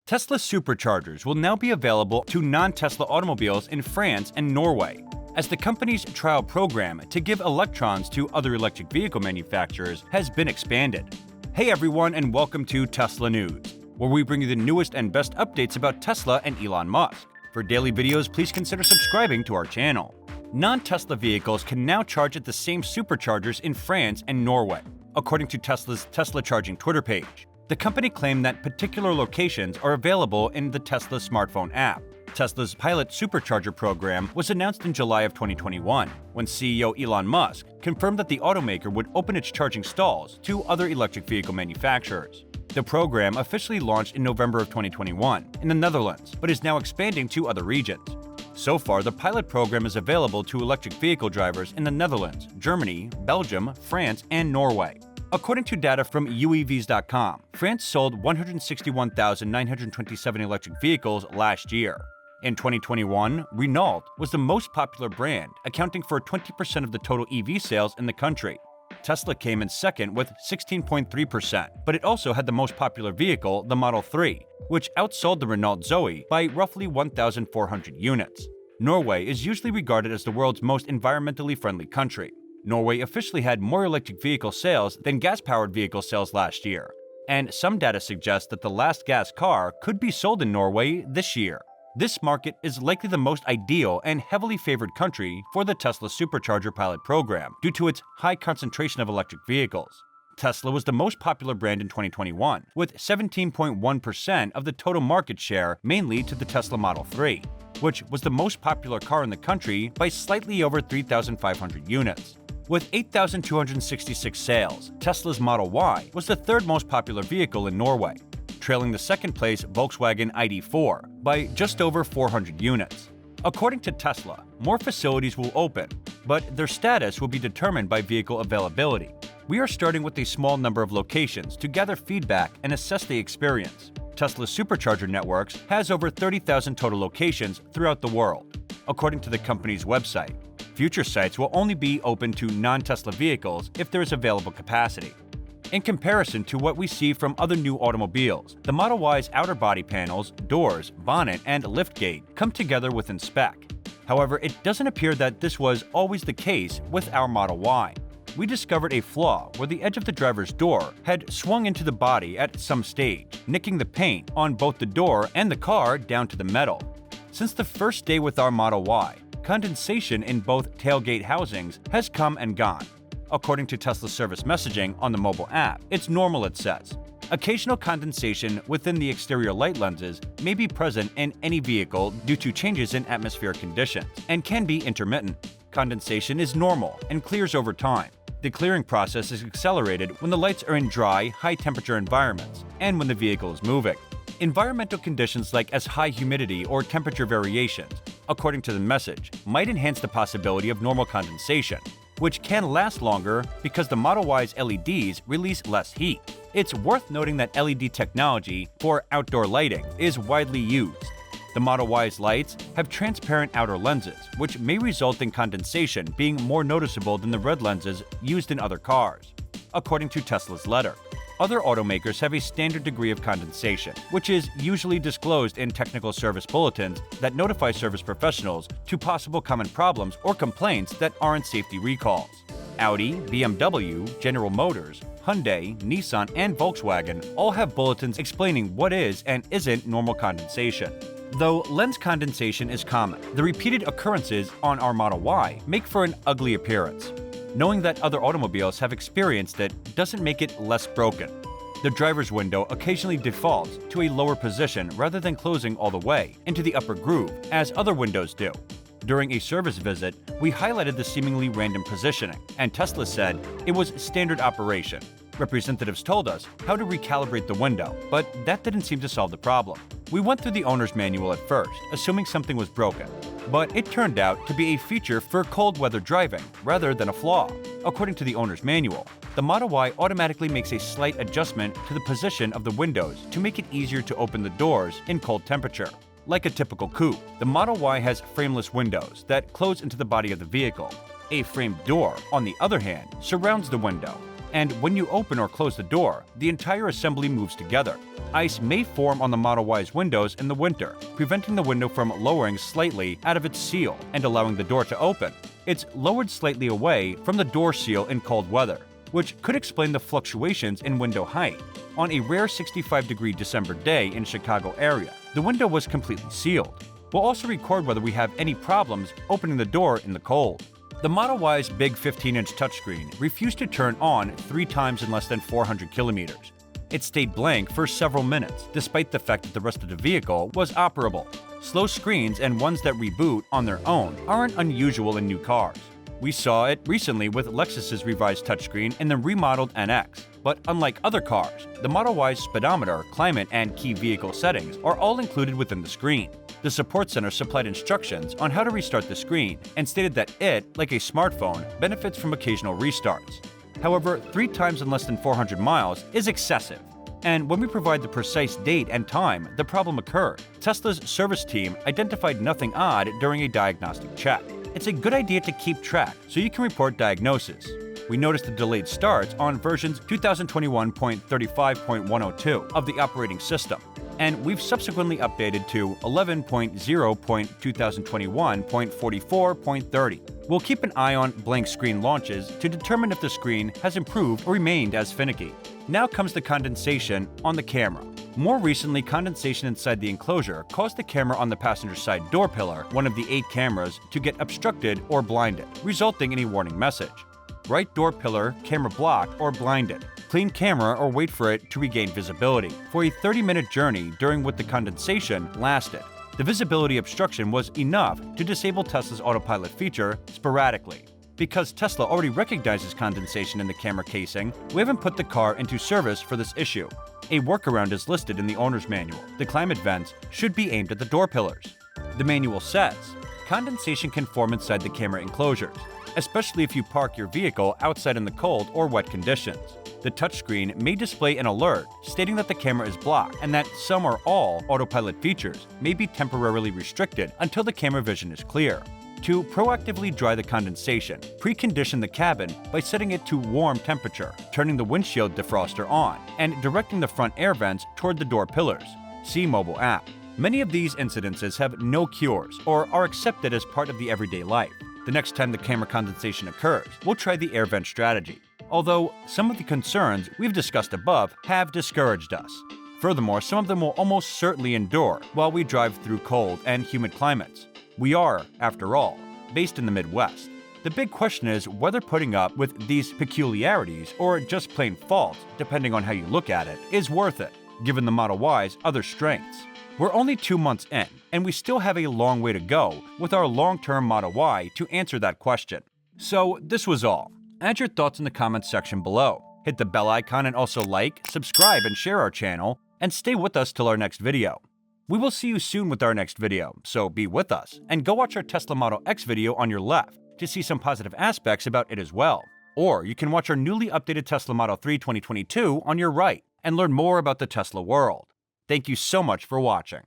Tesla superchargers will now be available to non-Tesla automobiles in France and Norway, as the company's trial program to give electrons to other electric vehicle manufacturers has been expanded. Hey everyone, and welcome to Tesla News, where we bring you the newest and best updates about Tesla and Elon Musk. For daily videos, please consider subscribing to our channel. Non-Tesla vehicles can now charge at the same superchargers in France and Norway, according to Tesla's Tesla Charging Twitter page. The company claimed that particular locations are available in the Tesla smartphone app. Tesla's pilot supercharger program was announced in July of 2021, when CEO Elon Musk confirmed that the automaker would open its charging stalls to other electric vehicle manufacturers. The program officially launched in November of 2021 in the Netherlands, but is now expanding to other regions. So far, the pilot program is available to electric vehicle drivers in the Netherlands, Germany, Belgium, France, and Norway. According to data from UEVs.com, France sold 161,927 electric vehicles last year. In 2021, Renault was the most popular brand, accounting for 20% of the total EV sales in the country. Tesla came in second with 16.3%, but it also had the most popular vehicle, the Model 3, which outsold the Renault Zoe by roughly 1,400 units. Norway is usually regarded as the world's most environmentally friendly country. Norway officially had more electric vehicle sales than gas-powered vehicle sales last year, and some data suggests that the last gas car could be sold in Norway this year. This market is likely the most ideal and heavily favored country for the Tesla Supercharger pilot program due to its high concentration of electric vehicles. Tesla was the most popular brand in 2021, with 17.1% of the total market share, mainly to the Tesla Model 3, which was the most popular car in the country by slightly over 3,500 units. With 8,266 sales, Tesla's Model Y was the third most popular vehicle in Norway, trailing the second-place Volkswagen ID.4 by just over 400 units. According to Tesla, more facilities will open, but their status will be determined by vehicle availability. We are starting with a small number of locations to gather feedback and assess the experience. Tesla's supercharger networks has over 30,000 total locations throughout the world, according to the company's website. Future sites will only be open to non-Tesla vehicles if there is available capacity. In comparison to what we see from other new automobiles, the Model Y's outer body panels, doors, bonnet, and liftgate come together within spec. However, it doesn't appear that this was always the case with our Model Y. We discovered a flaw where the edge of the driver's door had swung into the body at some stage, nicking the paint on both the door and the car down to the metal. Since the first day with our Model Y, condensation in both tailgate housings has come and gone. According to Tesla's service messaging on the mobile app, it's normal, it says. Occasional condensation within the exterior light lenses may be present in any vehicle due to changes in atmospheric conditions and can be intermittent. Condensation is normal and clears over time. The clearing process is accelerated when the lights are in dry, high-temperature environments and when the vehicle is moving. Environmental conditions like as high humidity or temperature variations, according to the message, might enhance the possibility of normal condensation, which can last longer because the Model Y's LEDs release less heat. It's worth noting that LED technology for outdoor lighting is widely used. The Model Y's lights have transparent outer lenses, which may result in condensation being more noticeable than the red lenses used in other cars, according to Tesla's letter. Other automakers have a standard degree of condensation, which is usually disclosed in technical service bulletins that notify service professionals to possible common problems or complaints that aren't safety recalls. Audi, BMW, General Motors, Hyundai, Nissan, and Volkswagen all have bulletins explaining what is and isn't normal condensation. Though lens condensation is common, the repeated occurrences on our Model Y make for an ugly appearance. Knowing that other automobiles have experienced it doesn't make it less broken. The driver's window occasionally defaults to a lower position rather than closing all the way into the upper groove, as other windows do. During a service visit, we highlighted the seemingly random positioning, and Tesla said it was standard operation. Representatives told us how to recalibrate the window, but that didn't seem to solve the problem. We went through the owner's manual at first, assuming something was broken, but it turned out to be a feature for cold weather driving rather than a flaw. According to the owner's manual, the Model Y automatically makes a slight adjustment to the position of the windows to make it easier to open the doors in cold temperature. Like a typical coupe, the Model Y has frameless windows that close into the body of the vehicle. A framed door, on the other hand, surrounds the window. and when you open or close the door, the entire assembly moves together. Ice may form on the Model Y's windows in the winter, preventing the window from lowering slightly out of its seal and allowing the door to open. It's lowered slightly away from the door seal in cold weather, which could explain the fluctuations in window height. On a rare 65-degree December day in Chicago area, the window was completely sealed. We'll also record whether we have any problems opening the door in the cold. The Model Y's big 15-inch touchscreen refused to turn on 3 times in less than 400 kilometers. It stayed blank for several minutes, despite the fact that the rest of the vehicle was operable. Slow screens and ones that reboot on their own aren't unusual in new cars. We saw it recently with Lexus's revised touchscreen in the remodeled NX. But unlike other cars, the Model Y's speedometer, climate, and key vehicle settings are all included within the screen. The support center supplied instructions on how to restart the screen and stated that it, like a smartphone, benefits from occasional restarts. However, 3 times in less than 400 miles is excessive. And when we provide the precise date and time the problem occurred, Tesla's service team identified nothing odd during a diagnostic check. It's a good idea to keep track so you can report diagnosis. We noticed the delayed starts on versions 2021.35.102 of the operating system, and we've subsequently updated to 11.0.2021.44.30. We'll keep an eye on blank screen launches to determine if the screen has improved or remained as finicky. Now comes the condensation on the camera. More recently, condensation inside the enclosure caused the camera on the passenger side door pillar, one of the 8 cameras, to get obstructed or blinded, resulting in a warning message. Right door pillar, camera blocked or blinded. Clean camera or wait for it to regain visibility. For a 30-minute journey during what the condensation lasted, the visibility obstruction was enough to disable Tesla's autopilot feature sporadically. Because Tesla already recognizes condensation in the camera casing, we haven't put the car into service for this issue. A workaround is listed in the owner's manual. The climate vents should be aimed at the door pillars. The manual says, condensation can form inside the camera enclosures, especially if you park your vehicle outside in the cold or wet conditions. The touchscreen may display an alert stating that the camera is blocked and that some or all autopilot features may be temporarily restricted until the camera vision is clear. To proactively dry the condensation, precondition the cabin by setting it to warm temperature, turning the windshield defroster on, and directing the front air vents toward the door pillars. See mobile app. Many of these incidences have no cures or are accepted as part of the everyday life. The next time the camera condensation occurs, we'll try the air vent strategy, although some of the concerns we've discussed above have discouraged us. Furthermore, some of them will almost certainly endure while we drive through cold and humid climates. We are, after all, based in the Midwest. The big question is whether putting up with these peculiarities, or just plain faults, depending on how you look at it, is worth it, given the Model Y's other strengths. We're only 2 months in, and we still have a long way to go with our long-term Model Y to answer that question. So this was all. Add your thoughts in the comments section below. Hit the bell icon and also like, subscribe, and share our channel, and stay with us till our next video. We will see you soon with our next video, so be with us, and go watch our Tesla Model X video on your left to see some positive aspects about it as well. Or you can watch our newly updated Tesla Model 3 2022 on your right and learn more about the Tesla world. Thank you so much for watching.